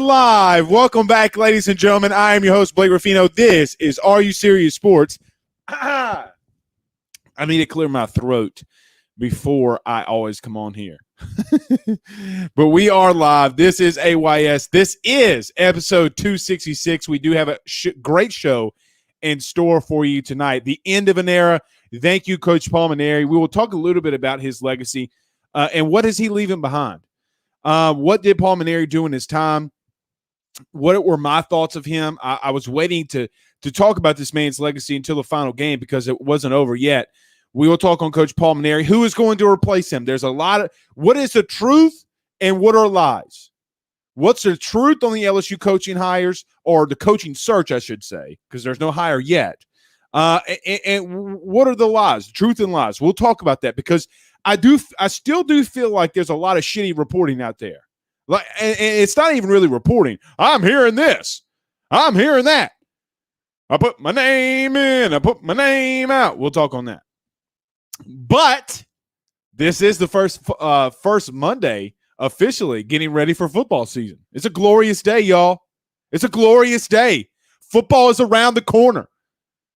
Live. Welcome back, ladies and gentlemen. I am your host, Blake Ruffino. This is Are You Serious Sports? I need to clear my throat before I always come on here. But we are live. This is AYS. This is episode 266. We do have a great show in store for you tonight. The end of an era. Thank you, Coach Palmineri. We will talk a little bit about his legacy and what is he leaving behind. What did Palmineri do in his time? What were my thoughts of him? I was waiting to talk about this man's legacy until the final game because it wasn't over yet. We will talk on Coach Palmineri. Who is going to replace him? There's a lot of – what is the truth and what are lies? What's the truth on the LSU coaching hires or the coaching search, I should say, because there's no hire yet. And what are the lies, truth and lies? We'll talk about that because I still do feel like there's a lot of shitty reporting out there. Like, and it's not even really reporting. I'm hearing this. I'm hearing that. I put my name in. I put my name out. We'll talk on that. But this is the first Monday officially getting ready for football season. It's a glorious day, y'all. It's a glorious day. Football is around the corner.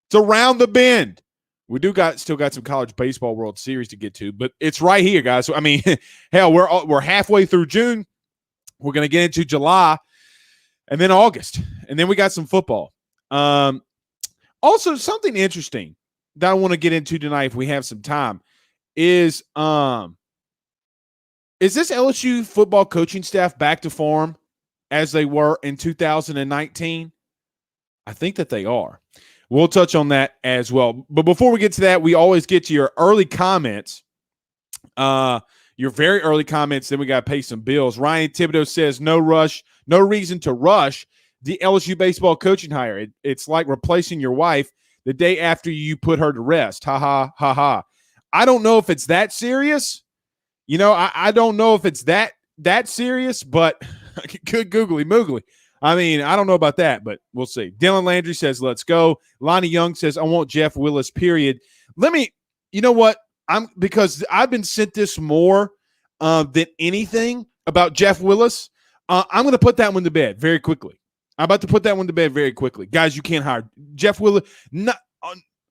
It's around the bend. We still got some college baseball World Series to get to, but it's right here, guys. So, I mean, hell, we're halfway through June. We're going to get into July and then August, and then we got some football. Also, something interesting that I want to get into tonight, if we have some time, is this LSU football coaching staff back to form as they were in 2019? I think that they are. We'll touch on that as well. But before we get to that, we always get to your early comments. Your very early comments, then we got to pay some bills. Ryan Thibodeau says, no rush, no reason to rush the LSU baseball coaching hire. It's like replacing your wife the day after you put her to rest. Ha, ha, ha, ha. I don't know if it's that serious. You know, I don't know if it's that serious, but good googly moogly. I mean, I don't know about that, but we'll see. Dylan Landry says, let's go. Lonnie Young says, I want Jeff Willis, period. You know what? Because I've been sent this more than anything about Jeff Willis. I'm going to put that one to bed very quickly. I'm about to put that one to bed very quickly. Guys, you can't hire Jeff Willis. I'm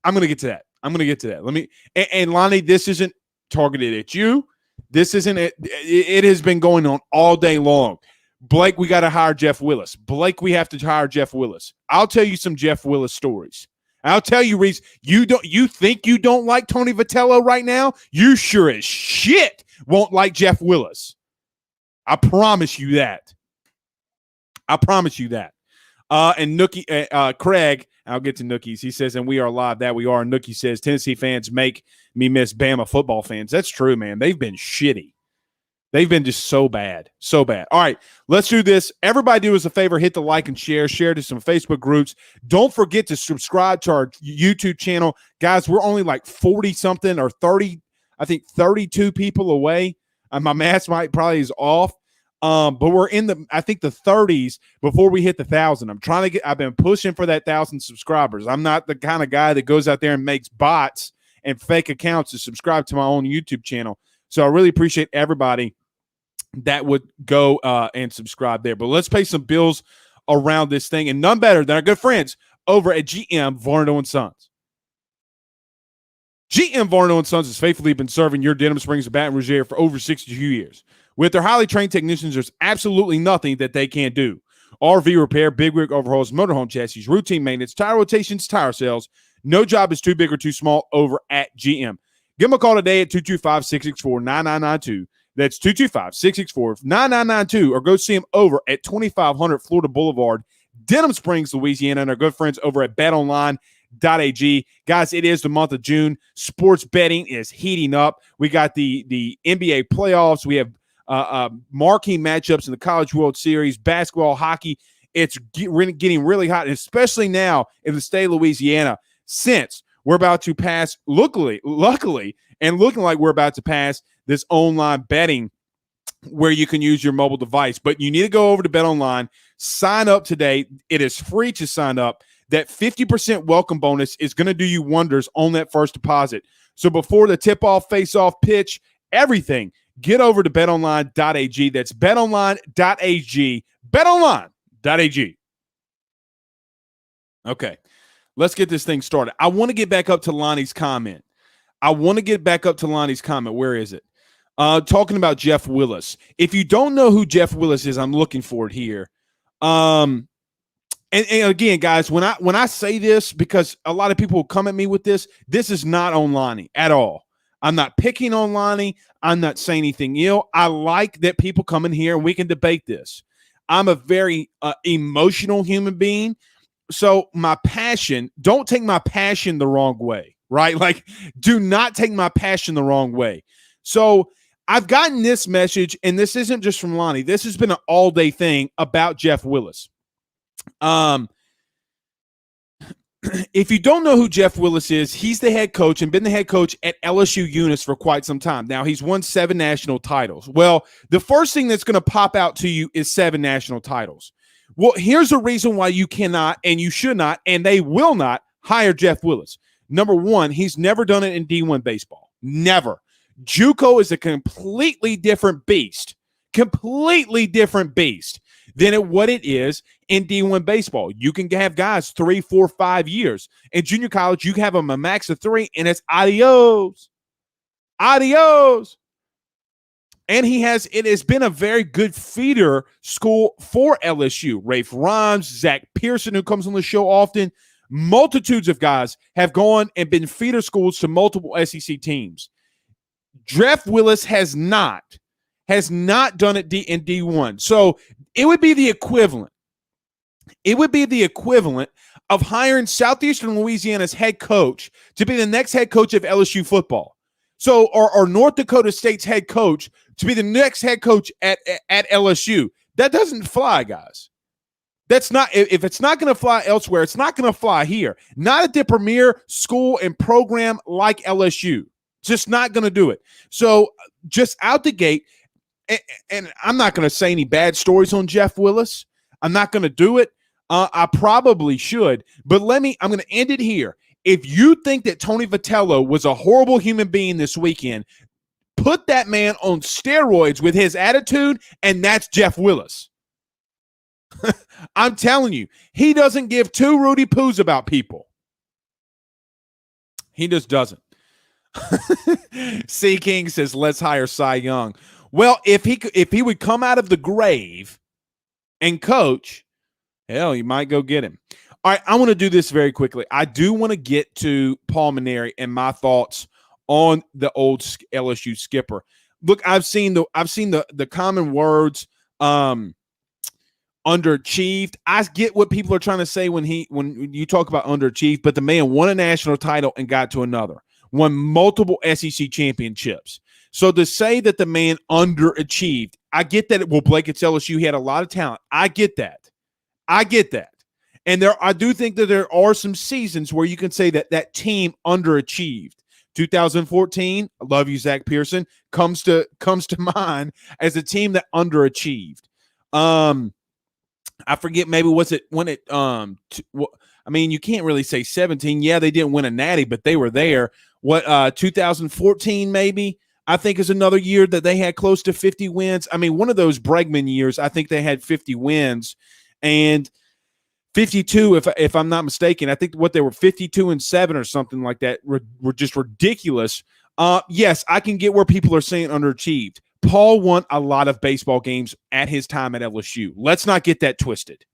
going to get to that. And Lonnie, this isn't targeted at you. This isn't it. It has been going on all day long. Blake, we got to hire Jeff Willis. Blake, we have to hire Jeff Willis. I'll tell you some Jeff Willis stories. I'll tell you, Reese, you think you don't like Tony Vitello right now? You sure as shit won't like Jeff Willis. I promise you that. And Nookie, Craig, I'll get to Nookies. He says, and we are live. That we are. Nookie says, Tennessee fans make me miss Bama football fans. That's true, man. They've been shitty. They've been just so bad. So bad. All right, let's do this. Everybody do us a favor. Hit the like and share. Share to some Facebook groups. Don't forget to subscribe to our YouTube channel. Guys, we're only like 40-something or 30, I think 32 people away. My math probably is off. But we're in the 30s before we hit the 1,000. I've been pushing for that 1,000 subscribers. I'm not the kind of guy that goes out there and makes bots and fake accounts to subscribe to my own YouTube channel. So I really appreciate everybody that would go and subscribe there. But let's pay some bills around this thing, and none better than our good friends over at GM Varno & Sons. GM Varno & Sons has faithfully been serving your Denham Springs and Baton Rouge area for over 62 years. With their highly trained technicians, there's absolutely nothing that they can't do. RV repair, big rig overhauls, motorhome chassis, routine maintenance, tire rotations, tire sales. No job is too big or too small over at GM. Give them a call today at 225-664-9992. That's 225-664-9992, or go see them over at 2500 Florida Boulevard, Denham Springs, Louisiana, and our good friends over at betonline.ag. Guys, it is the month of June. Sports betting is heating up. We got the NBA playoffs. We have marquee matchups in the College World Series, basketball, hockey. It's getting really hot, especially now in the state of Louisiana, since we're about to pass, luckily, and looking like we're about to pass this online betting where you can use your mobile device. But you need to go over to BetOnline, sign up today. It is free to sign up. That 50% welcome bonus is going to do you wonders on that first deposit. So before the tip-off, face-off, pitch, everything, get over to betonline.ag. That's betonline.ag. BetOnline.ag. Okay, let's get this thing started. I want to get back up to Lonnie's comment. Where is it? Talking about Jeff Willis. If you don't know who Jeff Willis is, I'm looking for it here. And again, guys, when I say this, because a lot of people will come at me with this is not on Lonnie at all. I'm not picking on Lonnie. I'm not saying anything ill. I like that people come in here and we can debate this. I'm a very emotional human being. So my passion, don't take my passion the wrong way, right? Like, do not take my passion the wrong way. So I've gotten this message, and this isn't just from Lonnie. This has been an all-day thing about Jeff Willis. If you don't know who Jeff Willis is, he's the head coach and been the head coach at LSU Eunice for quite some time. Now, he's won 7 national titles. Well, the first thing that's going to pop out to you is 7 national titles. Well, here's a reason why you cannot and you should not, and they will not hire Jeff Willis. Number one, he's never done it in D1 baseball. Never. JUCO is a completely different beast than what it is in D1 baseball. You can have guys 3, 4, 5 years. In junior college, you have them a max of 3, and it's adios. Adios. And it has been a very good feeder school for LSU. Rafe Rhymes, Zach Pearson, who comes on the show often. Multitudes of guys have gone and been feeder schools to multiple SEC teams. Jeff Willis has not done it in D1. So it would be the equivalent. It would be the equivalent of hiring Southeastern Louisiana's head coach to be the next head coach of LSU football. So, or North Dakota State's head coach to be the next head coach at LSU. That doesn't fly, guys. That's not, if it's not going to fly elsewhere, it's not going to fly here. Not at the premier school and program like LSU. Just not going to do it. So, just out the gate, and I'm not going to say any bad stories on Jeff Willis. I'm not going to do it. I probably should, but I'm going to end it here. If you think that Tony Vitello was a horrible human being this weekend, put that man on steroids with his attitude, and that's Jeff Willis. I'm telling you, he doesn't give 2 Rudy Poos about people. He just doesn't. C. King says, let's hire Cy Young. Well, if he would come out of the grave and coach, hell, you might go get him. All right, I want to do this very quickly. I do want to get to Paul Mainieri and my thoughts on the old LSU skipper. Look, I've seen the common words underachieved. I get what people are trying to say when you talk about underachieved, but the man won a national title and got to another. Won multiple SEC championships. So to say that the man underachieved, I get that. Well, Blake, it's LSU. He had a lot of talent. I get that. And I do think that there are some seasons where you can say that team underachieved. 2014, I love you, Zach Pearson, comes to mind as a team that underachieved. I forget, maybe was it when it I mean, you can't really say 17. Yeah, they didn't win a natty, but they were there. 2014 maybe, I think, is another year that they had close to 50 wins. I mean, one of those Bregman years, I think they had 50 wins and 52, if I'm not mistaken. I think what they were 52-7 or something like that were just ridiculous. Yes, I can get where people are saying underachieved. Paul won a lot of baseball games at his time at LSU. Let's not get that twisted.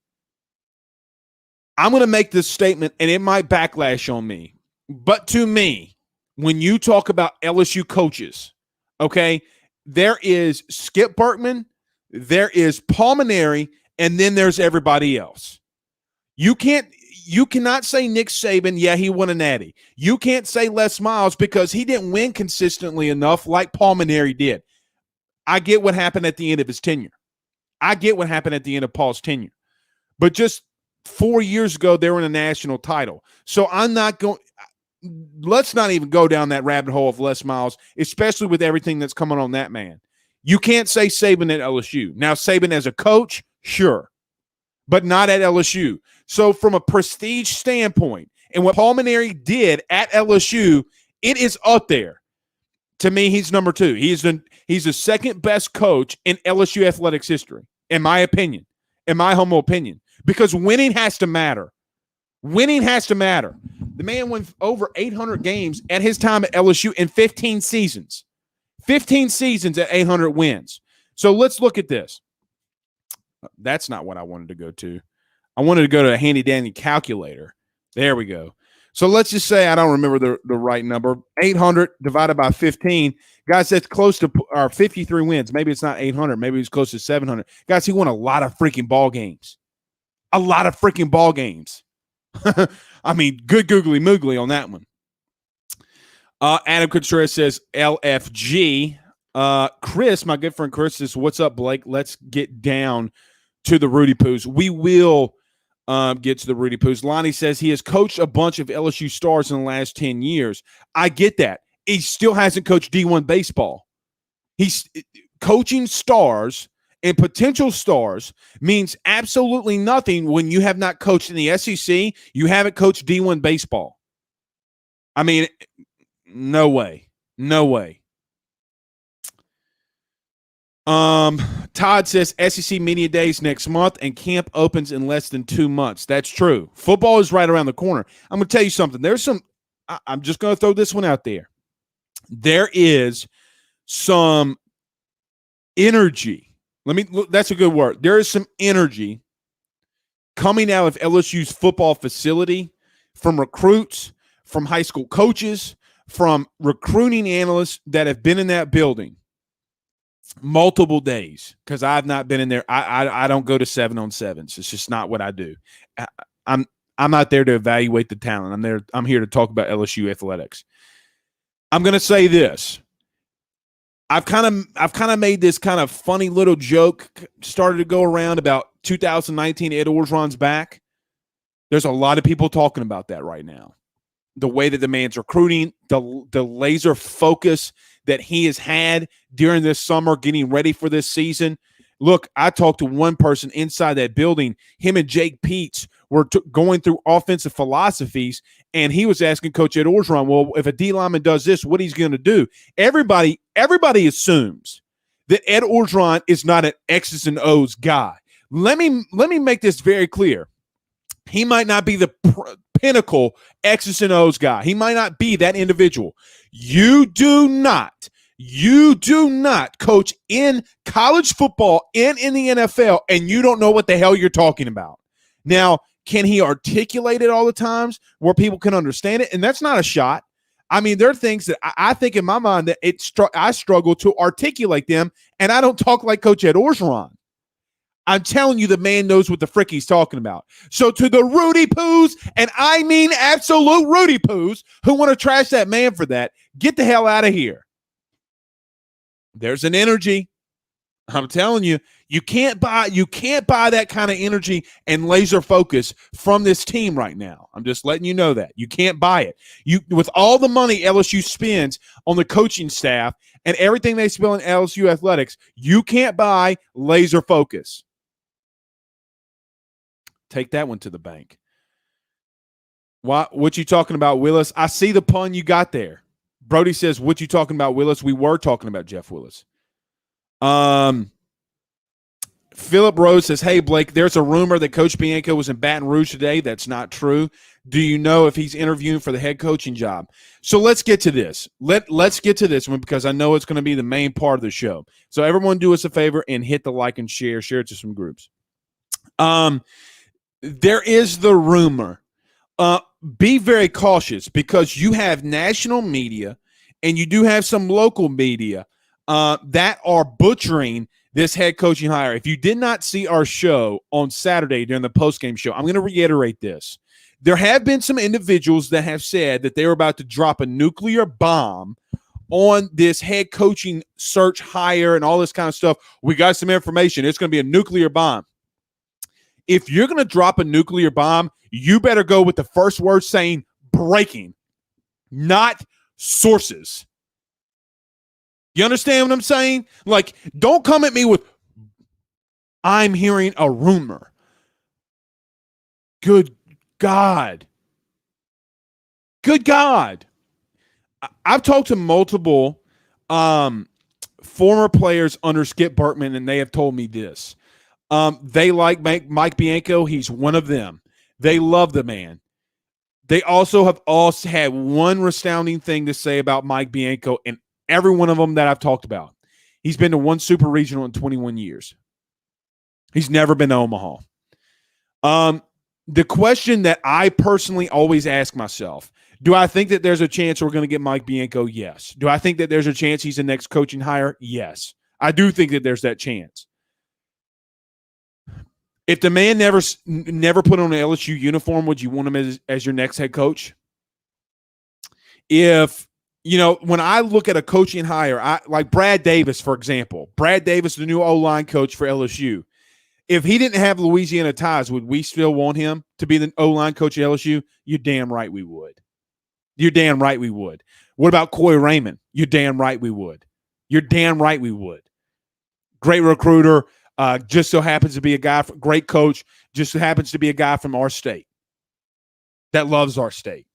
I'm going to make this statement, and it might backlash on me. But to me, when you talk about LSU coaches, okay, there is Skip Bertman, there is Paul Mainieri, and then there's everybody else. You cannot say Nick Saban, yeah, he won a natty. You can't say Les Miles because he didn't win consistently enough like Paul Mainieri did. I get what happened at the end of his tenure. I get what happened at the end of Paul's tenure. But just 4 years ago, they were in a national title. So I'm not going – let's not even go down that rabbit hole of Les Miles, especially with everything that's coming on that man. You can't say Saban at LSU. Now, Saban as a coach, sure, but not at LSU. So from a prestige standpoint, and what Paul Mainieri did at LSU, it is up there. To me, he's number 2. He's the second best coach in LSU athletics history, in my opinion. in my humble opinion, because winning has to matter. Winning has to matter. The man won over 800 games at his time at LSU in 15 seasons. 15 seasons at 800 wins. So let's look at this. That's not what I wanted to go to. I wanted to go to a handy-dandy calculator. There we go. So let's just say I don't remember the right number. 800 divided by 15. Guys, that's close to our 53 wins. Maybe it's not 800. Maybe it's close to 700. Guys, he won a lot of freaking ball games. A lot of freaking ball games. I mean, good googly moogly on that one. Adam Contreras says LFG. Chris, my good friend Chris says, what's up, Blake? Let's get down to the Rudy Poos. We will get to the Rudy Poos. Lonnie says he has coached a bunch of LSU stars in the last 10 years. I get that. He still hasn't coached D1 baseball. He's coaching stars and potential stars means absolutely nothing when you have not coached in the SEC. You haven't coached D1 baseball. I mean, no way. No way. Todd says SEC Media Days next month and camp opens in less than 2 months. That's true. Football is right around the corner. I'm going to tell you something. I'm just going to throw this one out there. There is some energy. That's a good word. There is some energy coming out of LSU's football facility from recruits, from high school coaches, from recruiting analysts that have been in that building multiple days, because I've not been in there. I don't go to 7-on-7s. It's just not what I do. I'm not there to evaluate the talent. I'm here to talk about LSU athletics. I'm going to say this. I've kind of made this kind of funny little joke started to go around about 2019 Ed Orgeron's back. There's a lot of people talking about that right now. The way that the man's recruiting, the laser focus that he has had during this summer getting ready for this season. Look, I talked to one person inside that building. Him and Jake Peets were going through offensive philosophies, and he was asking Coach Ed Orgeron, well, if a D lineman does this, what he's going to do? Everybody assumes that Ed Orgeron is not an X's and O's guy. Let me make this very clear. He might not be the pinnacle X's and O's guy. He might not be that individual. You do not coach in college football and in the NFL, and you don't know what the hell you're talking about. Now, can he articulate it all the times where people can understand it? And that's not a shot. I mean, there are things that I think in my mind that I struggle to articulate them, and I don't talk like Coach Ed Orgeron. I'm telling you, the man knows what the frick he's talking about. So to the Rudy Poos, and I mean absolute Rudy Poos, who want to trash that man for that, get the hell out of here. There's an energy. I'm telling you, you can't buy that kind of energy and laser focus from this team right now. I'm just letting you know that. You can't buy it. With all the money LSU spends on the coaching staff and everything they spend on LSU athletics, you can't buy laser focus. Take that one to the bank. What you talking about, Willis? I see the pun you got there. Brody says, what you talking about, Willis? We were talking about Jeff Willis. Philip Rose says, hey, Blake, there's a rumor that Coach Bianco was in Baton Rouge today. That's not true. Do you know if he's interviewing for the head coaching job? So let's get to this. Let's get to this one because I know it's going to be the main part of the show. So everyone do us a favor and hit the like and share it to some groups. There is the rumor. Be very cautious because you have national media and you do have some local media that are butchering this head coaching hire. If you did not see our show on Saturday during the postgame show, I'm going to reiterate this. There have been some individuals that have said that they were about to drop a nuclear bomb on this head coaching search hire and all this kind of stuff. We got some information. It's going to be a nuclear bomb. If you're going to drop a nuclear bomb, you better go with the first word saying breaking, not sources. You understand what I'm saying? Like, don't come at me with, I'm hearing a rumor. Good God. Good God. I've talked to multiple former players under Skip Bertman, and they have told me this. They like Mike Bianco. He's one of them. They love the man. They also have had one astounding thing to say about Mike Bianco, and every one of them that I've talked about. He's been to one super regional in 21 years. He's never been to Omaha. The question that I personally always ask myself, do I think that there's a chance we're going to get Mike Bianco? Yes. Do I think that there's a chance he's the next coaching hire? Yes. I do think that there's that chance. If the man never put on an LSU uniform, would you want him as your next head coach? If, when I look at a coaching hire, like Brad Davis, for example, Brad Davis, the new O-line coach for LSU. If he didn't have Louisiana ties, would we still want him to be the O-line coach at LSU? You're damn right we would. You're damn right we would. What about Coy Raymond? You're damn right we would. You're damn right we would. Great recruiter. Just so happens to be a guy, great coach, just so happens to be a guy from our state that loves our state.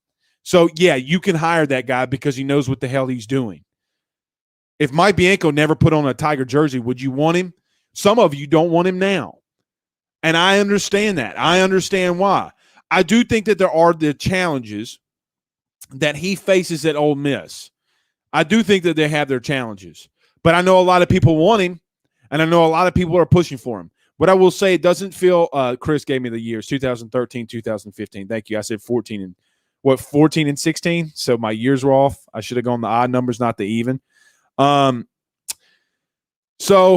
So, yeah, you can hire that guy because he knows what the hell he's doing. If Mike Bianco never put on a Tiger jersey, would you want him? Some of you don't want him now. And I understand that. I understand why. I do think that there are the challenges that he faces at Ole Miss. I do think that they have their challenges. But I know a lot of people want him. And I know a lot of people are pushing for him. But I will say it doesn't feel Chris gave me the years, 2013, 2015. Thank you. I said 14 and 16? So my years were off. I should have gone the odd numbers, not the even. So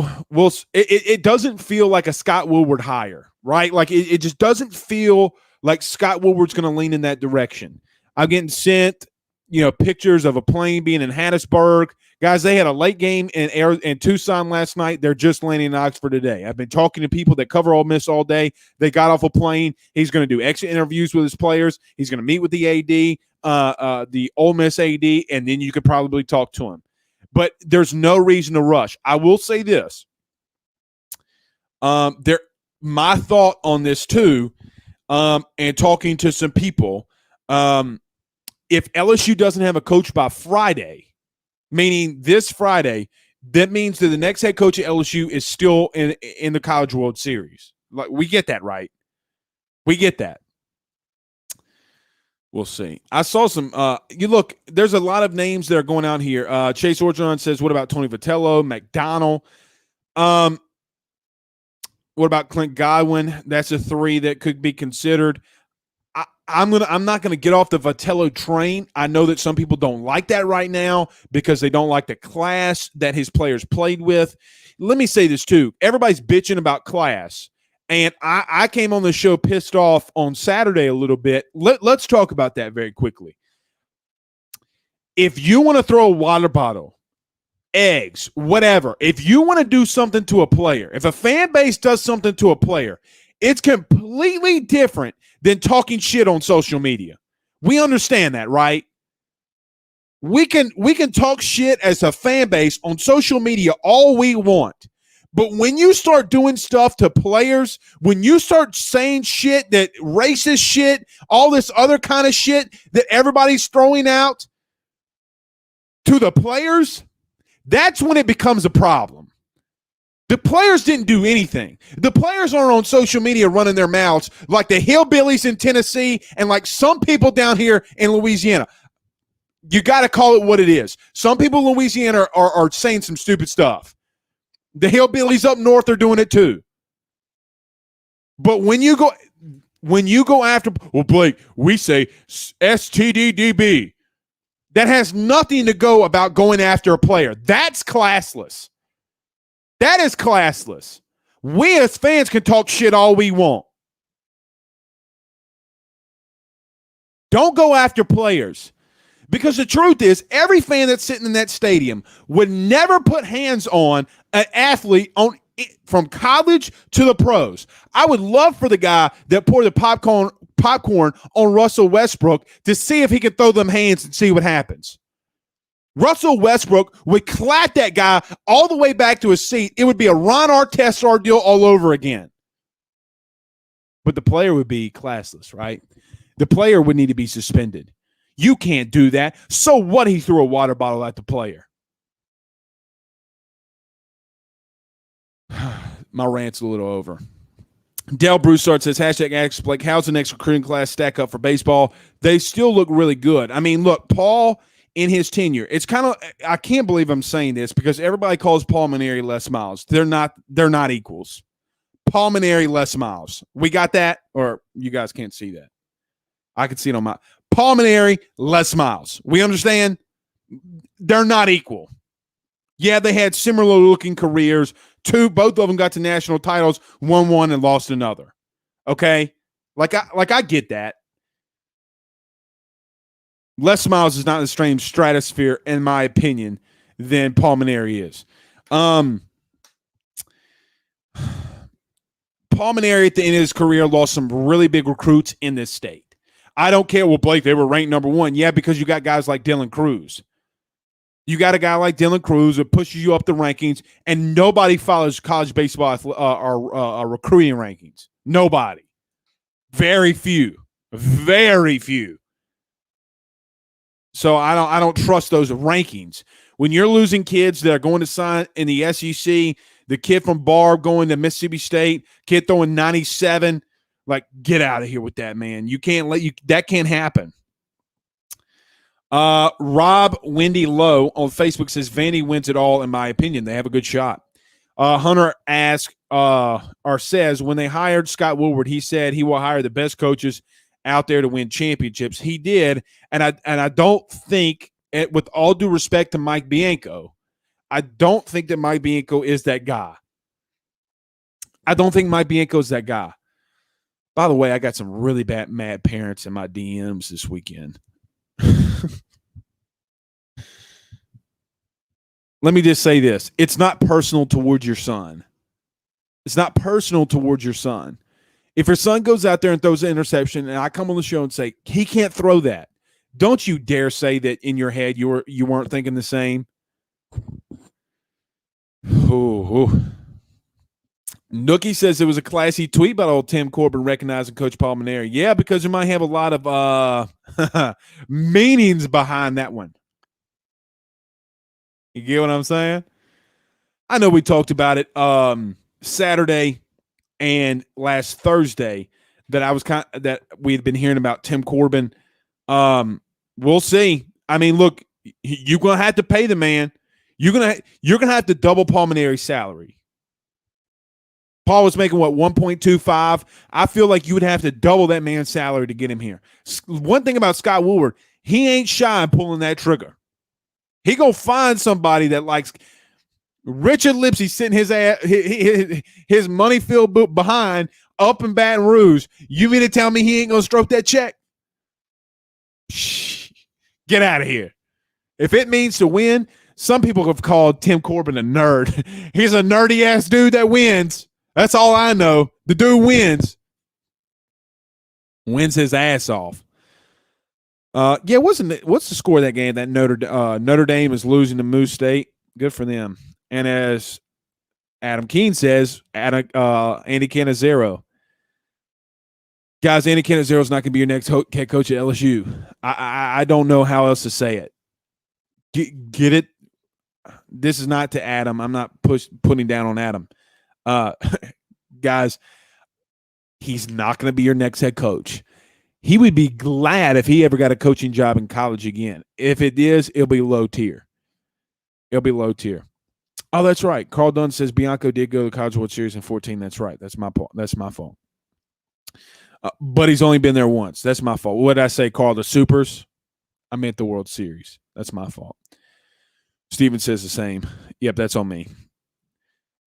it doesn't feel like a Scott Woodward hire, right? Like it just doesn't feel like Scott Woodward's going to lean in that direction. I'm getting sent, pictures of a plane being in Hattiesburg. Guys, they had a late game in Tucson last night. They're just landing in Oxford today. I've been talking to people that cover Ole Miss all day. They got off a plane. He's going to do exit interviews with his players. He's going to meet with the AD, the Ole Miss AD, and then you could probably talk to him. But there's no reason to rush. I will say this. My thought on this too, and talking to some people, if LSU doesn't have a coach by Friday, meaning this Friday, that means that the next head coach at LSU is still in the College World Series. Like, we get that, right? We get that. We'll see. I saw some there's a lot of names that are going out here. Chase Orgeron says, what about Tony Vitello, McDonald? What about Clint Godwin? That's a 3 that could be considered. I'm not gonna get off the Vitello train. I know that some people don't like that right now because they don't like the class that his players played with. Let me say this too. Everybody's bitching about class. And I came on the show pissed off on Saturday a little bit. Let's talk about that very quickly. If you want to throw a water bottle, eggs, whatever, if you want to do something to a player, if a fan base does something to a player, it's completely different than talking shit on social media. We understand that, right? We can talk shit as a fan base on social media all we want. But when you start doing stuff to players, when you start saying shit, that racist shit, all this other kind of shit that everybody's throwing out to the players, that's when it becomes a problem. The players didn't do anything. The players aren't on social media running their mouths like the hillbillies in Tennessee and like some people down here in Louisiana. You got to call it what it is. Some people in Louisiana are saying some stupid stuff. The hillbillies up north are doing it too. But when you go after, well, Blake, we say STDDB. That has nothing to go about going after a player. That's classless. That is classless. We as fans can talk shit all we want. Don't go after players. Because the truth is, every fan that's sitting in that stadium would never put hands on an athlete from college to the pros. I would love for the guy that poured the popcorn on Russell Westbrook to see if he could throw them hands and see what happens. Russell Westbrook would clap that guy all the way back to his seat. It would be a Ron Artest ordeal all over again. But the player would be classless, right? The player would need to be suspended. You can't do that. So what? He threw a water bottle at the player. My rant's a little over. Dale Broussard says, hashtag Ask Blake, how's the next recruiting class stack up for baseball? They still look really good. I mean, look, Paul in his tenure, it's kind of, I can't believe I'm saying this because everybody calls Paul Mainieri Les Miles. They're not equals. Paul Mainieri Les Miles. We got that? Or you guys can't see that. I can see it on my Paul Mainieri Les Miles. We understand? They're not equal. Yeah, they had similar looking careers. Both of them got to national titles, won one and lost another. Okay? Like I get that. Les Miles is not in the same stratosphere, in my opinion, than Paul Mainieri is. Paul Mainieri at the end of his career lost some really big recruits in this state. I don't care. Well, Blake, they were ranked number one. Yeah, because you got guys like Dylan Cruz. You got a guy like Dylan Cruz that pushes you up the rankings, and nobody follows college baseball recruiting rankings. Nobody. Very few. Very few. So I don't trust those rankings. When you're losing kids that are going to sign in the SEC, the kid from Barb going to Mississippi State, kid throwing 97, like, get out of here with that, man. You can't that can't happen. Rob Wendy Lowe on Facebook says Vandy wins it all, in my opinion. They have a good shot. Hunter asks or says, when they hired Scott Woodward, he said he will hire the best coaches out there to win championships. He did, and I don't think, with all due respect to Mike Bianco, I don't think that Mike Bianco is that guy. I don't think Mike Bianco is that guy. By the way, I got some really mad parents in my DMs this weekend. Let me just say this. It's not personal towards your son. It's not personal towards your son. If your son goes out there and throws an interception and I come on the show and say, he can't throw that, don't you dare say that in your head you weren't thinking the same. Ooh. Nookie says it was a classy tweet about old Tim Corbin recognizing Coach Paul Mainieri. Yeah, because you might have a lot of meanings behind that one. You get what I'm saying? I know we talked about it Saturday and last Thursday that we had been hearing about Tim Corbin. We'll see. I mean, look, you're gonna have to pay the man. You're gonna have to double Paul Mainieri's salary. Paul was making, what, 1.25? I feel like you would have to double that man's salary to get him here. One thing about Scott Woodward, he ain't shy in pulling that trigger. He gonna find somebody that likes Richard Lipsy sitting his money-filled boot behind up in Baton Rouge. You mean to tell me he ain't gonna stroke that check? Shh. Get out of here. If it means to win, some people have called Tim Corbin a nerd. He's a nerdy-ass dude that wins. That's all I know. The dude wins. Wins his ass off. Yeah, what's the score of that game? That Notre Dame is losing to Moose State. Good for them. And as Adam Keene says, Andy Canizero. Guys, Andy Canizero is not going to be your next head coach at LSU. I don't know how else to say it. Get it? This is not to Adam. I'm not putting down on Adam. Guys, he's not going to be your next head coach. He would be glad if he ever got a coaching job in college again. If it is, it'll be low tier. It'll be low tier. Oh, that's right. Carl Dunn says Bianco did go to the College World Series in 2014. That's right. That's my fault. But he's only been there once. That's my fault. What did I say, Carl? The Supers? I meant the World Series. That's my fault. Steven says the same. Yep, that's on me.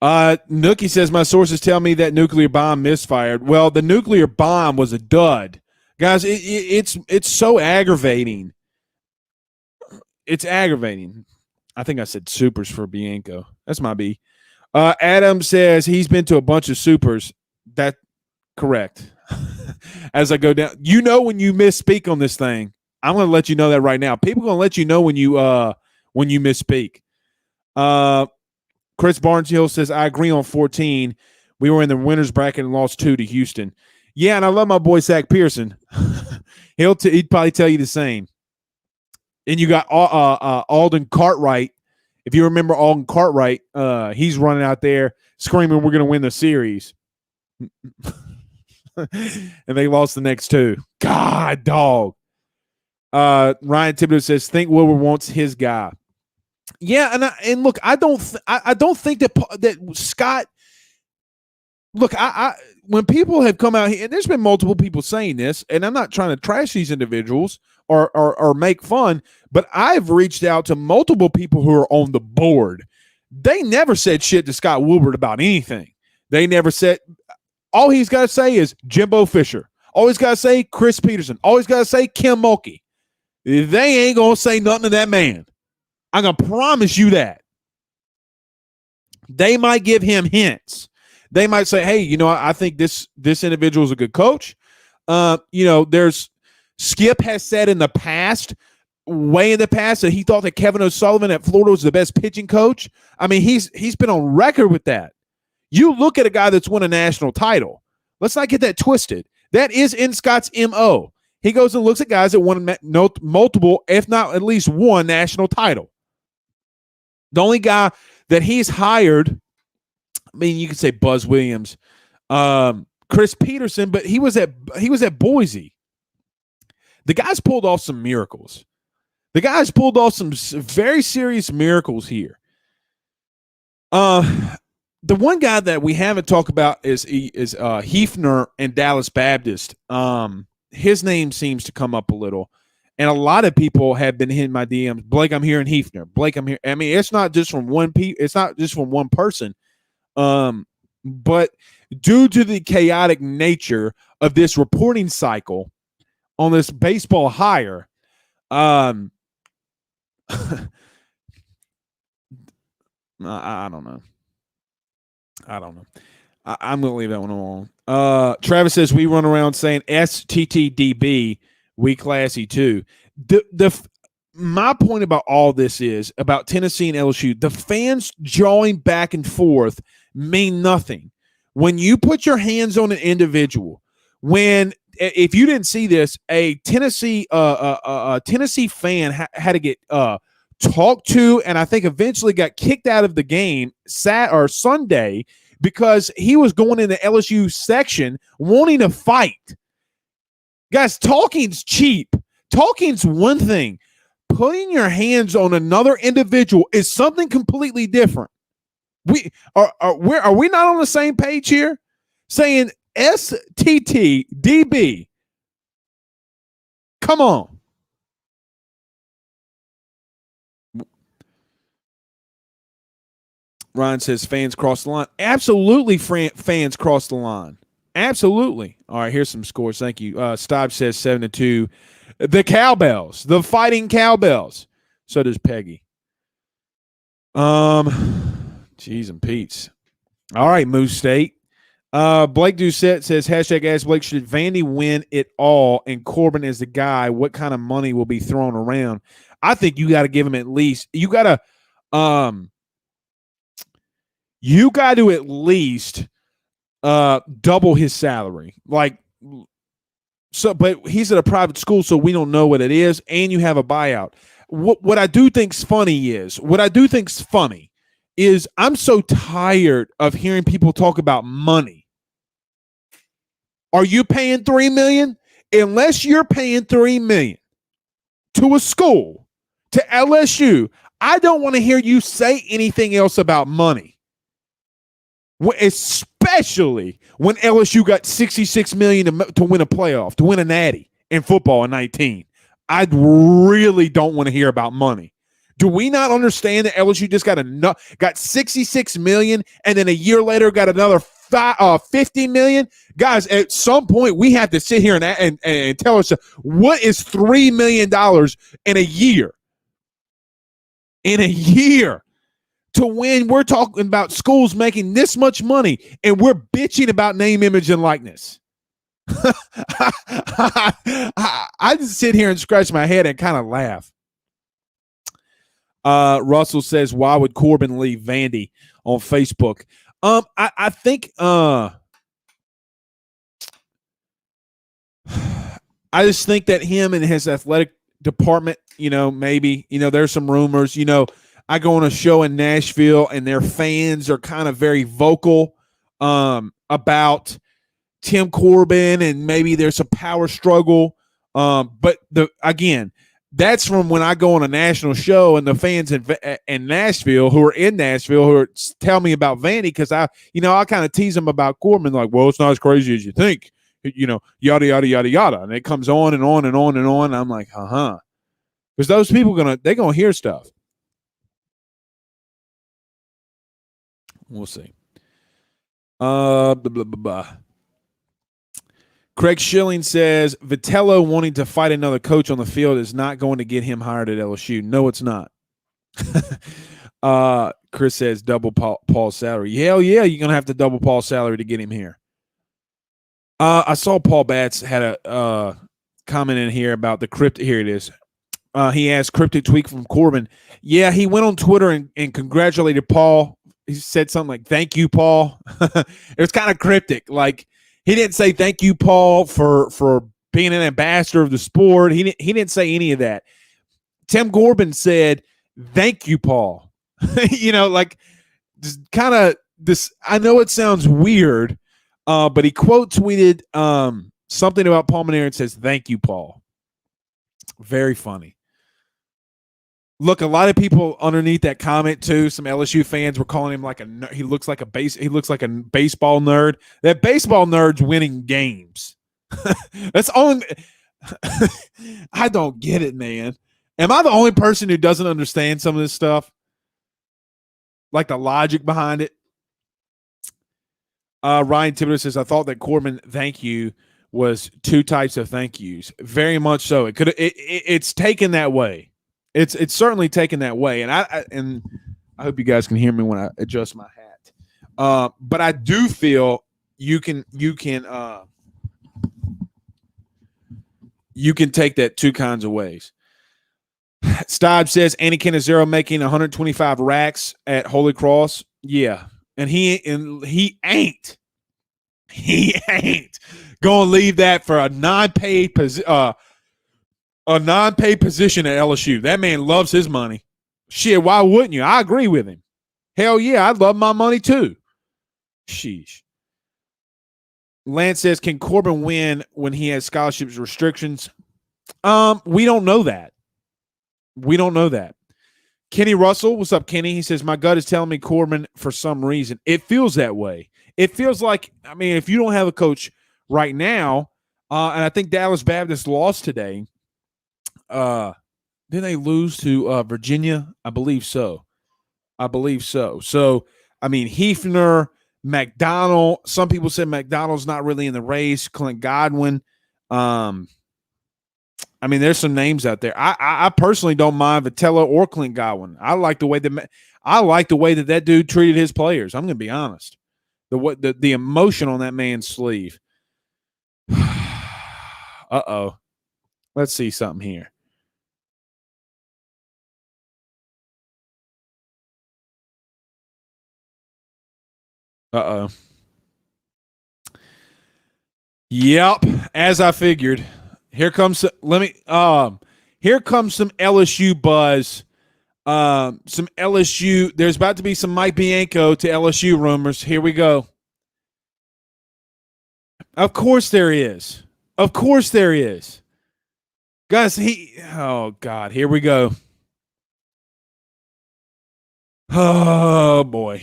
Nookie says, my sources tell me that nuclear bomb misfired. Well, the nuclear bomb was a dud. Guys, it's so aggravating. It's aggravating. I think I said supers for Bianco. That's my B. Adam says he's been to a bunch of supers. That correct. As I go down, when you misspeak on this thing, I'm going to let you know that right now. People are going to let you know when you misspeak. Chris Barneshill says, I agree on 14. We were in the winners bracket and lost 2 to Houston. Yeah, and I love my boy Zach Pearson. He'd probably tell you the same. And you got Alden Cartwright. If you remember Alden Cartwright, he's running out there screaming, we're going to win the series. and they lost the next two. God, dog. Ryan Thibodeau says, think Wilbur wants his guy. Yeah, and look, I don't think that Scott. Look, I when people have come out here, and there's been multiple people saying this, and I'm not trying to trash these individuals or make fun, but I've reached out to multiple people who are on the board. They never said shit to Scott Wilbur about anything. They never said. All he's got to say is Jimbo Fisher. All he's got to say Chris Peterson. All he's got to say Kim Mulkey. They ain't gonna say nothing to that man. I'm gonna promise you that. They might give him hints. They might say, hey, I think this individual is a good coach. There's Skip has said in the past, way in the past, that he thought that Kevin O'Sullivan at Florida was the best pitching coach. I mean, he's been on record with that. You look at a guy that's won a national title. Let's not get that twisted. That is in Scott's MO. He goes and looks at guys that won multiple, if not at least one national title. The only guy that he's hired, I mean, you could say Buzz Williams, Chris Peterson, but he was at Boise. The guy's pulled off some miracles. The guy's pulled off some very serious miracles here. The one guy that we haven't talked about is Hefner and Dallas Baptist. His name seems to come up a little, and a lot of people have been hitting my DMs. Blake, I'm hearing Hefner. Blake, I'm here. I mean, it's not just from one person. But due to the chaotic nature of this reporting cycle on this baseball hire, I don't know. I'm going to leave that one alone. Travis says we run around saying STTDB, we classy too. My point about all this is about Tennessee and LSU. The fans jawing back and forth mean nothing. When you put your hands on an individual, if you didn't see this, a Tennessee fan had to get talked to, and I think eventually got kicked out of the game Sunday because he was going in the LSU section wanting to fight. Guys, talking's cheap. Talking's one thing. Putting your hands on another individual is something completely different. Are we not on the same page here? Saying STTDB. Come on. Ryan says fans cross the line. Absolutely, fans cross the line. Absolutely. All right, here's some scores. Thank you. Stob says 7-2. The Cowbells, the Fighting Cowbells. So does Peggy. Jeez and Pete's. All right, Moose State. Blake Doucette says, hashtag Ask Blake, should Vandy win it all and Corbin is the guy? What kind of money will be thrown around? I think you got to give him at least – you got to at least double his salary. But he's at a private school, so we don't know what it is, and you have a buyout. What I do think's funny is I'm so tired of hearing people talk about money. Are you paying $3 million? Unless you're paying $3 million to a school, to LSU, I don't want to hear you say anything else about money. Especially when LSU got $66 million to win a playoff, to win a natty in football in 19. I really don't want to hear about money. Do we not understand that LSU just got $66 million and then a year later got another $50 million? Guys, at some point we have to sit here and tell ourselves, what is $3 million in a year? In a year. To win, we're talking about schools making this much money, and we're bitching about name, image, and likeness. I just sit here and scratch my head and kind of laugh. Russell says, why would Corbin leave Vandy on Facebook? I think I just think that him and his athletic department, maybe, there's some rumors, I go on a show in Nashville and their fans are kind of very vocal about Tim Corbin and maybe there's a power struggle. But again, that's from when I go on a national show and the fans in Nashville who are tell me about Vandy because I kind of tease them about Corbin like, well, it's not as crazy as you think, yada yada yada yada, and it comes on and on and on and on. And I'm like, because those people they're gonna hear stuff. We'll see. Blah, blah, blah, blah. Craig Schilling says Vitello wanting to fight another coach on the field is not going to get him hired at LSU. No, it's not. Chris says double Paul's salary. Hell yeah, you're going to have to double Paul's salary to get him here. I saw Paul Batts had a comment in here about the cryptic. Here it is. He asked cryptic tweet from Corbin. Yeah, he went on Twitter and congratulated Paul. He said something like, thank you, Paul. It was kind of cryptic. Like, he didn't say thank you, Paul, for being an ambassador of the sport. He didn't say any of that. Tim Corbin said, thank you, Paul. Like just kind of this. I know it sounds weird, but he quote tweeted something about Paul Mainieri and says, thank you, Paul. Very funny. Look, a lot of people underneath that comment too. Some LSU fans were calling him he looks like a baseball nerd. That baseball nerd's winning games. That's only. I don't get it, man. Am I the only person who doesn't understand some of this stuff? Like the logic behind it. Ryan Thibodeau says, I thought that Corbin thank you was two types of thank yous. Very much so. It's taken that way. It's certainly taken that way, and I hope you guys can hear me when I adjust my hat. But I do feel you can take that two kinds of ways. Stibe says Andy Canizero making 125 racks at Holy Cross. Yeah, and he ain't gonna leave that for a non-paid position at LSU. That man loves his money. Shit, why wouldn't you? I agree with him. Hell yeah, I'd love my money too. Sheesh. Lance says, can Corbin win when he has scholarships restrictions? We don't know that. Kenny Russell, what's up, Kenny? He says, my gut is telling me Corbin for some reason. It feels that way. It feels like, if you don't have a coach right now, and I think Dallas Baptist lost today, did they lose to Virginia? I believe so. So, Hefner, McDonald. Some people said McDonald's not really in the race. Clint Godwin. There's some names out there. I personally don't mind Vitello or Clint Godwin. I like the way that dude treated his players. I'm going to be honest. The emotion on that man's sleeve. Uh-oh. Let's see something here. Uh-oh. Yep, as I figured. Here comes some LSU buzz. Some LSU. There's about to be some Mike Bianco to LSU rumors. Here we go. Of course there is. Guys, oh God, here we go. Oh boy.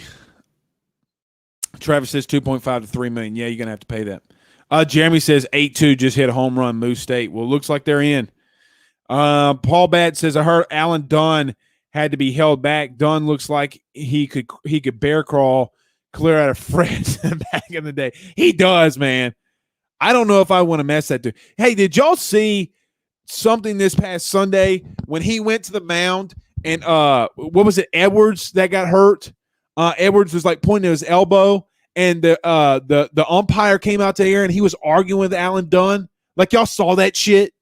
Travis says 2.5 to 3 million. Yeah, you're gonna have to pay that. Jeremy says 8-2 just hit a home run, Moose State. Well, it looks like they're in. Paul Batt says, I heard Alan Dunn had to be held back. Dunn looks like he could bear crawl clear out of Fred back in the day. He does, man. I don't know if I want to mess that dude. Hey, did y'all see something this past Sunday when he went to the mound and what was it, Edwards that got hurt? Edwards was like pointing to his elbow, and the umpire came out there and he was arguing with Alan Dunn. Like, y'all saw that shit?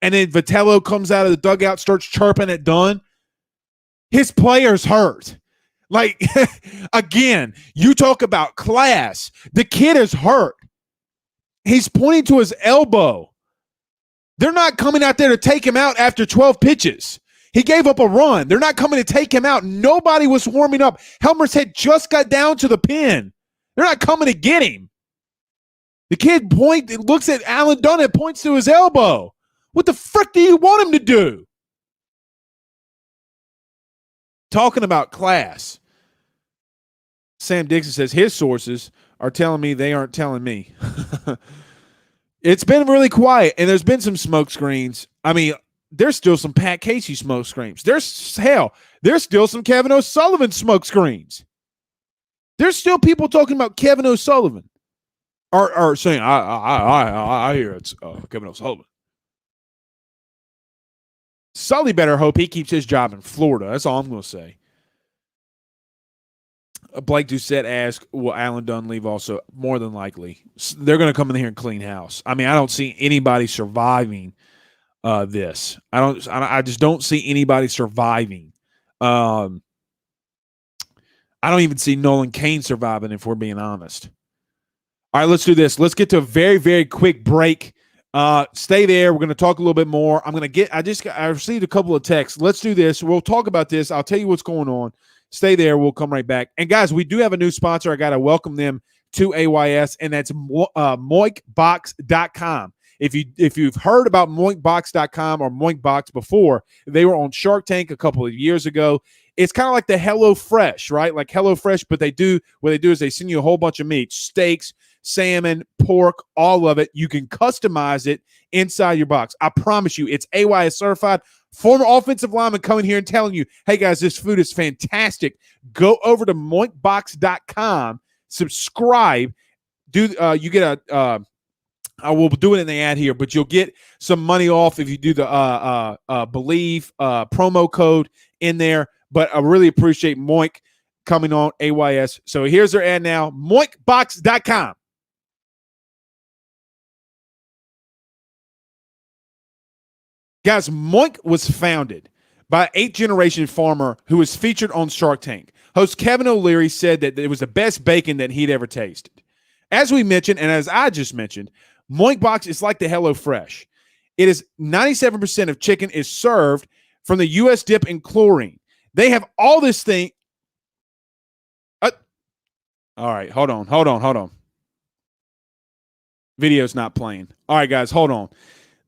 And then Vitello comes out of the dugout, starts chirping at Dunn. His player's hurt. Like, again, you talk about class. The kid is hurt. He's pointing to his elbow. They're not coming out there to take him out after 12 pitches. He gave up a run. They're not coming to take him out. Nobody was warming up. Helmer's head just got down to the pin. They're not coming to get him. The kid looks at Alan Dunn and points to his elbow. What the frick do you want him to do? Talking about class. Sam Dixon says his sources are telling me they aren't telling me. It's been really quiet, and there's been some smoke screens. I mean, there's still some Pat Casey smoke screens. There's still some Kevin O'Sullivan smoke screens. There's still people talking about Kevin O'Sullivan, or saying I hear it's Kevin O'Sullivan. Sully better hope he keeps his job in Florida. That's all I'm going to say. Blake Doucette asked, will Alan Dunn leave also? More than likely. They're going to come in here and clean house. I mean, I don't see anybody surviving this. I just don't see anybody surviving. I don't even see Nolan Kane surviving, if we're being honest. All right, let's do this. Let's get to a very, very quick break. Stay there. We're going to talk a little bit more. I received a couple of texts. Let's do this. We'll talk about this. I'll tell you what's going on. Stay there. We'll come right back. And guys, we do have a new sponsor. I got to welcome them to AYS, and that's moinkbox.com. If you've heard about moinkbox.com or moinkbox before, they were on Shark Tank a couple of years ago. It's kind of like the HelloFresh, right? Like HelloFresh, but what they do is they send you a whole bunch of meat, steaks, salmon, pork, all of it. You can customize it inside your box. I promise you, it's AYS certified. Former offensive lineman coming here and telling you, hey, guys, this food is fantastic. Go over to moinkbox.com, subscribe. You get I will do it in the ad here, but you'll get some money off if you do the Believe promo code in there. But I really appreciate Moink coming on AYS. So here's their ad now, moinkbox.com. Guys, Moink was founded by an 8th-generation farmer who was featured on Shark Tank. Host Kevin O'Leary said that it was the best bacon that he'd ever tasted. As we mentioned, and as I just mentioned, Moink Box is like the HelloFresh. It is 97% of chicken is served from the U.S. dip in chlorine. They have all this thing. All right, hold on. Video's not playing. All right, guys, hold on.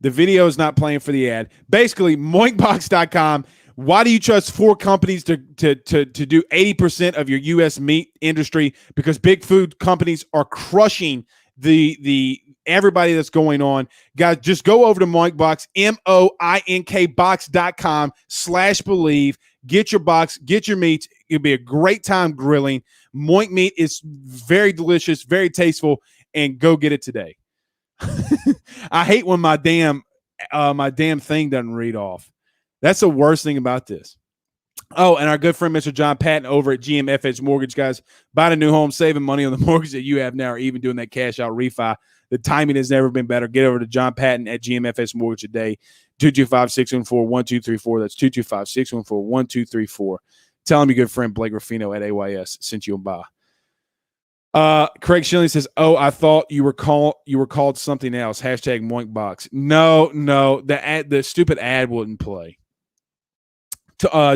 The video is not playing for the ad. Basically, moinkbox.com. Why do you trust 4 companies to do 80% of your U.S. meat industry? Because big food companies are crushing the everybody that's going on. Guys, just go over to Moinkbox, moinkbox.com/believe. Get your box, get your meats. It'll be a great time grilling. Moink meat is very delicious, very tasteful, and go get it today. I hate when my damn thing doesn't read off. That's the worst thing about this. Oh, and our good friend Mr. John Patton over at GMFH Mortgage, guys, buying a new home, saving money on the mortgage that you have now, or even doing that cash out refi. The timing has never been better. Get over to John Patton at GMFS Mortgage today. 225-614-1234. That's 225-614-1234. Tell him your good friend Blake Ruffino at AYS sent you a buy. Craig Schilling says, "Oh, I thought you were called something else." Hashtag Moinkbox. No, the stupid ad wouldn't play.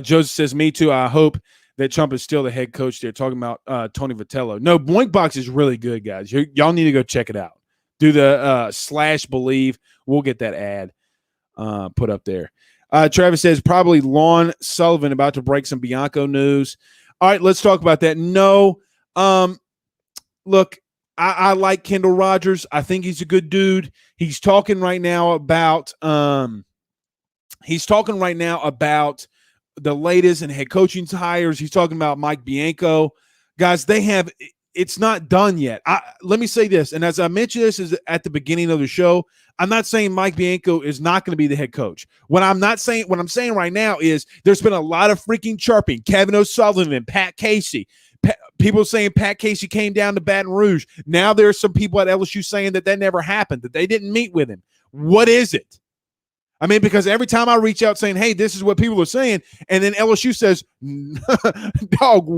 Joseph says, "Me too. I hope that Trump is still the head coach there." Talking about Tony Vitello. No, Moinkbox is really good, guys. Y'all need to go check it out. Do the /believe. We'll get that ad put up there. Travis says, probably Lon Sullivan about to break some Bianco news. All right, let's talk about that. No, look, I like Kendall Rogers. I think he's a good dude. He's talking right now about the latest in head coaching hires. He's talking about Mike Bianco. Guys, it's not done yet. Let me say this, and as I mentioned this is at the beginning of the show, I'm not saying Mike Bianco is not going to be the head coach. What I'm saying right now is there's been a lot of freaking chirping. Kevin O'Sullivan, Pat Casey. People saying Pat Casey came down to Baton Rouge. Now there's some people at LSU saying that never happened, that they didn't meet with him. What is it? I mean, because every time I reach out saying, hey, this is what people are saying, and then LSU says, dog,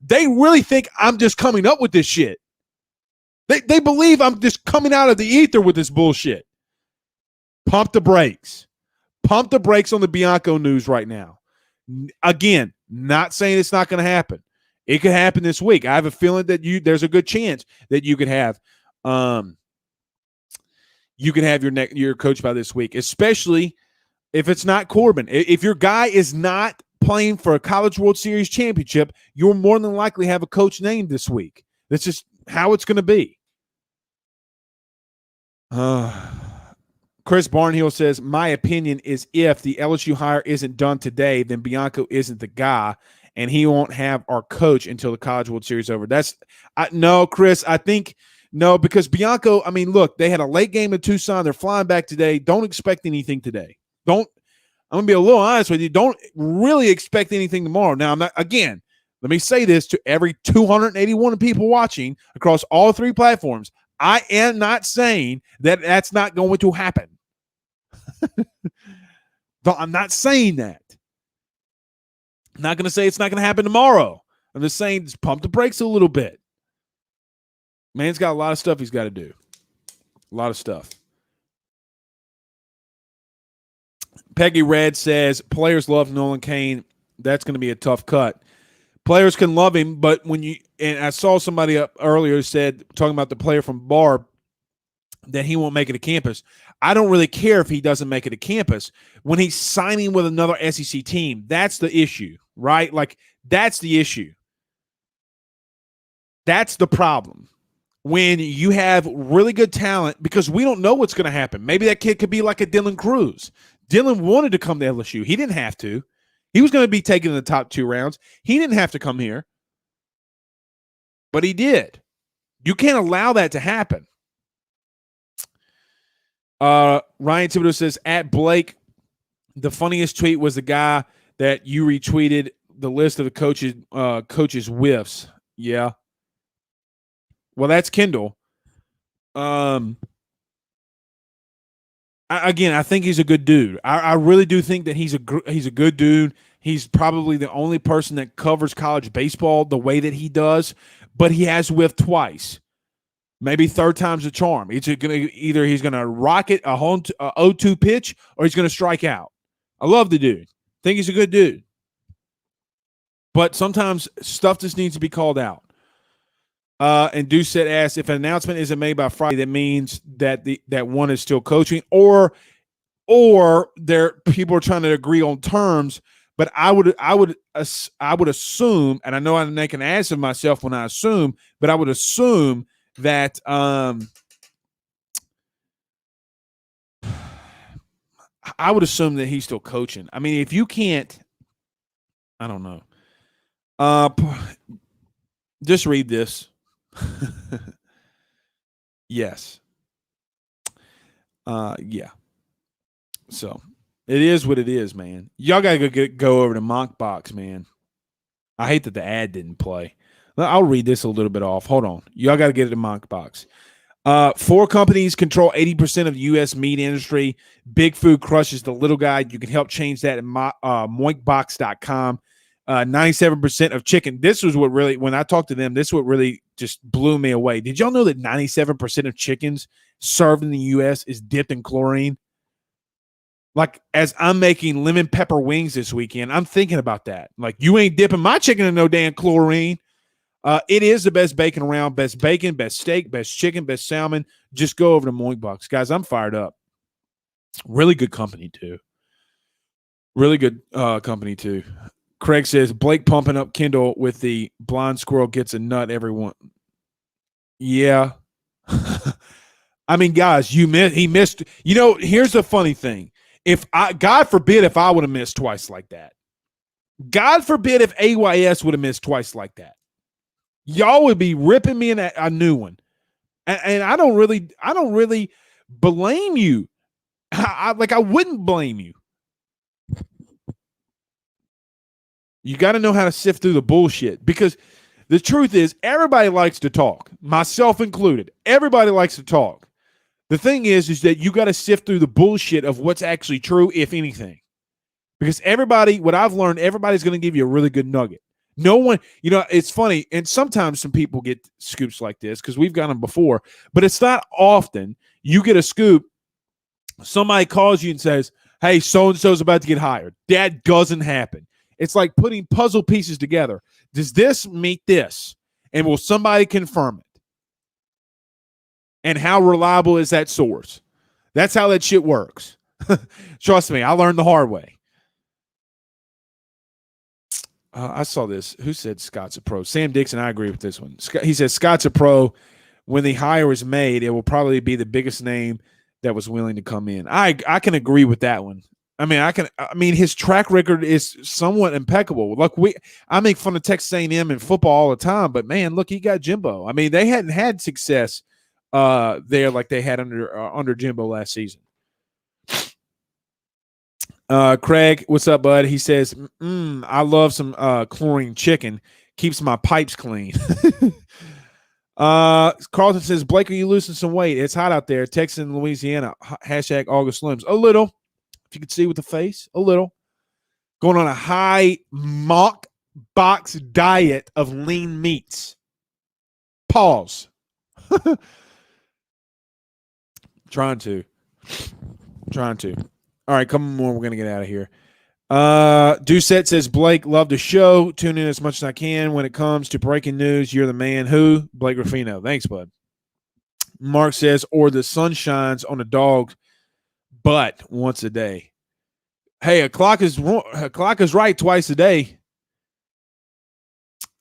they really think I'm just coming up with this shit. They believe I'm just coming out of the ether with this bullshit. Pump the brakes. Pump the brakes on the Bianco news right now. Again, not saying it's not going to happen. It could happen this week. I have a feeling that there's a good chance that you could have you can have your coach by this week, especially if it's not Corbin. If your guy is not playing for a College World Series championship, you'll more than likely have a coach named this week. That's just how it's going to be. Chris Barnhill says, my opinion is if the LSU hire isn't done today, then Bianco isn't the guy, and he won't have our coach until the College World Series over. No, Chris, I think no, because Bianco, I mean, look, they had a late game in Tucson. They're flying back today. Don't expect anything today. I'm going to be a little honest with you. Don't really expect anything tomorrow. Now, let me say this to every 281 people watching across all three platforms. I am not saying that that's not going to happen. I'm not saying that. I'm not going to say it's not going to happen tomorrow. I'm just saying just pump the brakes a little bit. Man's got a lot of stuff he's got to do. A lot of stuff. Peggy Red says, players love Nolan Cain. That's going to be a tough cut. Players can love him, but and I saw somebody up earlier said, talking about the player from Barb, that he won't make it to campus. I don't really care if he doesn't make it to campus. When he's signing with another SEC team, that's the issue, right? Like, that's the issue. That's the problem. When you have really good talent, because we don't know what's going to happen. Maybe that kid could be like a Dylan Cruz. Dylan wanted to come to LSU. He didn't have to. He was going to be taken in the top 2 rounds. He didn't have to come here. But he did. You can't allow that to happen. Ryan Thibodeau says, at Blake, the funniest tweet was the guy that you retweeted the list of the coaches whiffs. Yeah. Well, that's Kendall. I think he's a good dude. I really do think that he's a good dude. He's probably the only person that covers college baseball the way that he does, but he has whiffed twice. Maybe third time's the charm. He's going to rocket a 0-2 pitch, or he's going to strike out. I love the dude. Think he's a good dude. But sometimes stuff just needs to be called out. And Doucette asks, if an announcement isn't made by Friday, that means that that one is still coaching, or people are trying to agree on terms. But I would assume, and I know I'm making an ass of myself when I assume, but I would assume that he's still coaching. I mean, if you can't, I don't know. Just read this. Yes. Yeah. So it is what it is, man. Y'all gotta go over to Monkbox, man. I hate that the ad didn't play. I'll read this a little bit off. Hold on. Y'all got to get it to Monkbox. 4 companies control 80% of the U.S. meat industry. Big Food crushes the little guy. You can help change that at moinkbox.com. 97% of chicken. This was what really, when I talked to them, this is what really just blew me away. Did y'all know that 97% of chickens served in the U.S. is dipped in chlorine? Like, as I'm making lemon pepper wings this weekend, I'm thinking about that. Like, you ain't dipping my chicken in no damn chlorine. It is the best bacon around. Best bacon, best steak, best chicken, best salmon. Just go over to Moinkbox. Guys, I'm fired up. Really good company, too. Really good company, too. Craig says, Blake pumping up Kendall with the blind squirrel gets a nut everyone. Yeah. I mean, guys, he missed. You know, here's the funny thing. God forbid if I would have missed twice like that. God forbid if AYS would have missed twice like that. Y'all would be ripping me in a new one. And I don't really blame you. I wouldn't blame you. You got to know how to sift through the bullshit, because the truth is everybody likes to talk, myself included. Everybody likes to talk. The thing is that you got to sift through the bullshit of what's actually true, if anything. Because what I've learned, everybody's going to give you a really good nugget. No one, it's funny, and sometimes some people get scoops like this because we've got them before, but it's not often you get a scoop. Somebody calls you and says, hey, so-and-so's about to get hired. That doesn't happen. It's like putting puzzle pieces together. Does this meet this? And will somebody confirm it? And how reliable is that source? That's how that shit works. Trust me, I learned the hard way. I saw this. Who said Scott's a pro? Sam Dixon, I agree with this one. He says Scott's a pro. When the hire is made, it will probably be the biggest name that was willing to come in. I can agree with that one. I mean, his track record is somewhat impeccable. Look, I make fun of Texas A&M in football all the time, but man, look, he got Jimbo. I mean, they hadn't had success there like they had under Jimbo last season. Craig, what's up, bud? He says, I love some chlorine chicken. Keeps my pipes clean. Carlton says, Blake, are you losing some weight? It's hot out there. Texas and Louisiana. Hashtag August Slims. A little. If you could see with the face, a little. Going on a high mock box diet of lean meats. Pause. Trying to. All right, couple more. We're going to get out of here. Doucette says, Blake, love the show. Tune in as much as I can. When it comes to breaking news, you're the man. Who? Blake Ruffino. Thanks, bud. Mark says, or the sun shines on a dog's butt once a day. Hey, a clock is right twice a day.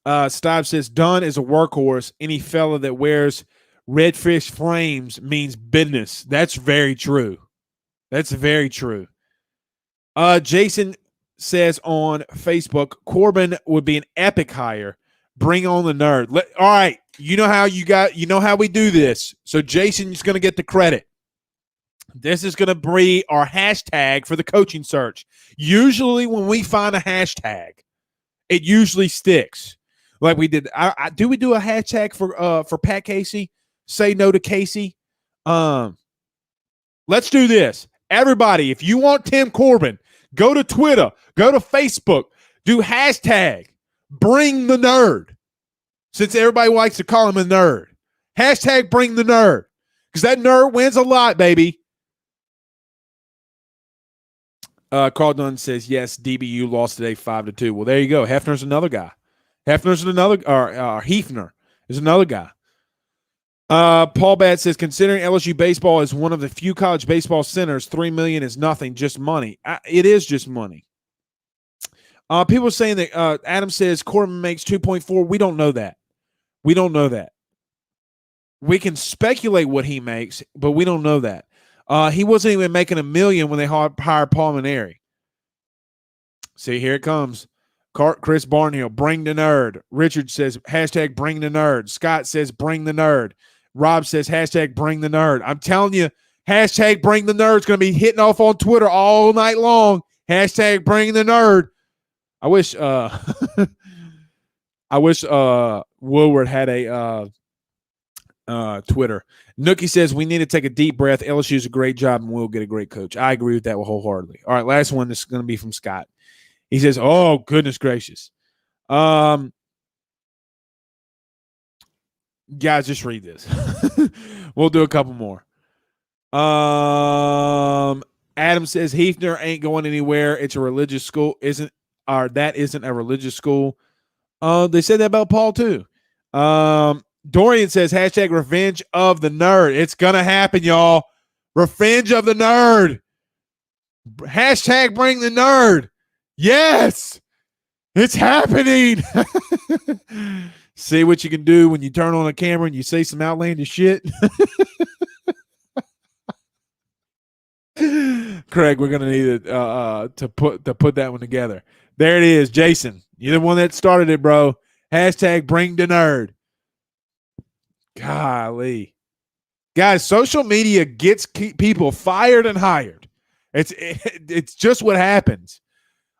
Stive says, Dunn is a workhorse. Any fella that wears redfish flames means business. That's very true. That's very true. Jason says on Facebook, Corbin would be an epic hire. Bring on the nerd. All right, you know how we do this. So Jason's going to get the credit. This is going to be our hashtag for the coaching search. Usually when we find a hashtag, it usually sticks. Like we did. Do we do a hashtag for Pat Casey? Say no to Casey. Let's do this. Everybody, if you want Tim Corbin, go to Twitter, go to Facebook, do hashtag bring the nerd. Since everybody likes to call him a nerd. Hashtag bring the nerd. Because that nerd wins a lot, baby. Carl Dunn says, yes, DBU lost today 5-2. Well, there you go. Hefner's another guy. Hefner is another guy. Paul Bad says, considering LSU baseball is one of the few college baseball centers, $3 million is nothing, just money. It is just money. People are saying that Adam says Corbin makes 2.4. We don't know that. We can speculate what he makes, but we don't know that. He wasn't even making $1 million when they hired Paul Maneri. See, here it comes. Chris Barnhill, bring the nerd. Richard says, hashtag bring the nerd. Scott says, bring the nerd. Rob says, hashtag bring the nerd. I'm telling you, hashtag bring the nerd is going to be hitting off on Twitter all night long. Hashtag bring the nerd. I wish Woodward had a Twitter. Nookie says, we need to take a deep breath. LSU's a great job and we'll get a great coach. I agree with that wholeheartedly. All right, last one. This is going to be from Scott. He says, oh, goodness gracious. Guys, just read this. We'll do a couple more. Adam says, Hefner ain't going anywhere. It's a religious school. That isn't a religious school. They said that about Paul, too. Dorian says, hashtag revenge of the nerd. It's going to happen, y'all. Revenge of the nerd. Hashtag bring the nerd. Yes, it's happening. See what you can do when you turn on a camera and you say some outlandish shit. Craig, we're gonna need to put that one together. There it is, Jason. You're the one that started it, bro. Hashtag bring the nerd. Golly, guys, social media gets people fired and hired. It's just what happens.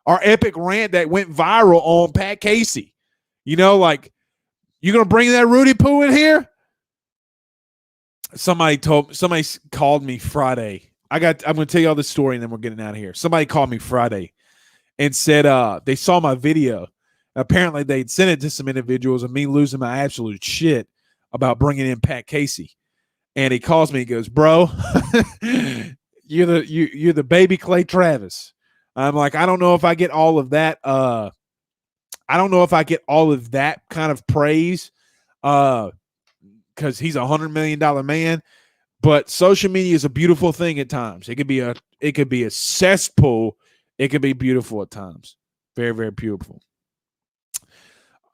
Our epic rant that went viral on Pat Casey. You know, like, you going to bring that Rudy Poo in here? Somebody called me Friday. I'm going to tell you all this story and then we're getting out of here. Somebody called me Friday and said they saw my video. Apparently they'd sent it to some individuals of me losing my absolute shit about bringing in Pat Casey. And he calls me, he goes, bro, you're the baby Clay Travis. I'm like, I don't know if I get all of that. I don't know if I get all of that kind of praise because he's $100 million man. But social media is a beautiful thing at times. It could be a cesspool. It could be beautiful at times. Very, very beautiful.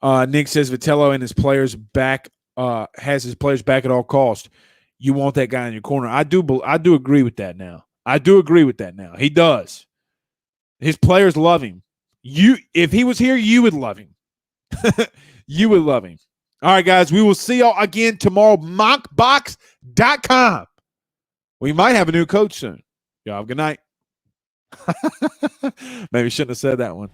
Nick says Vitello and his players back has his players back at all cost. You want that guy in your corner. I do agree with that now. He does. His players love him. If he was here, you would love him. You would love him. All right, guys, we will see y'all again tomorrow. Mockbox.com. We might have a new coach soon. Y'all have a good night. Maybe shouldn't have said that one.